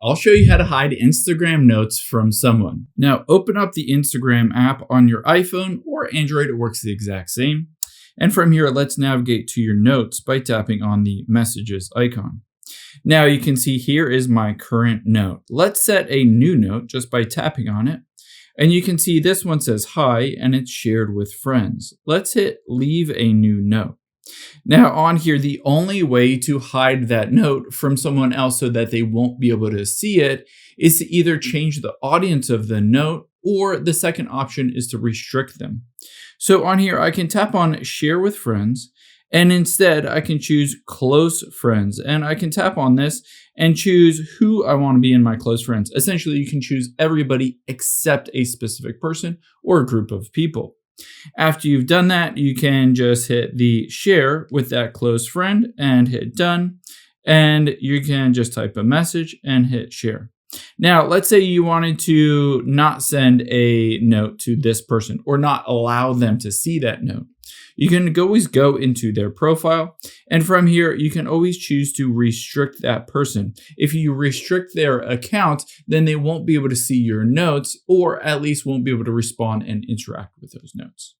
I'll show you how to hide Instagram notes from someone. Now, open up the Instagram app on your iPhone or Android. It works the exact same. And from here, let's navigate to your notes by tapping on the messages icon. Now you can see here is my current note. Let's set a new note just by tapping on it. And you can see this one says hi and it's shared with friends. Let's hit leave a new note. Now on here, the only way to hide that note from someone else so that they won't be able to see it is to either change the audience of the note, or the second option is to restrict them. So on here, I can tap on share with friends, and instead I can choose close friends, and I can tap on this and choose who I want to be in my close friends. Essentially, you can choose everybody except a specific person or a group of people. After you've done that, you can just hit the share with that close friend and hit done. And you can just type a message and hit share. Now, let's say you wanted to not send a note to this person or not allow them to see that note. You can always go into their profile, and from here, you can always choose to restrict that person. If you restrict their account, then they won't be able to see your notes, or at least won't be able to respond and interact with those notes.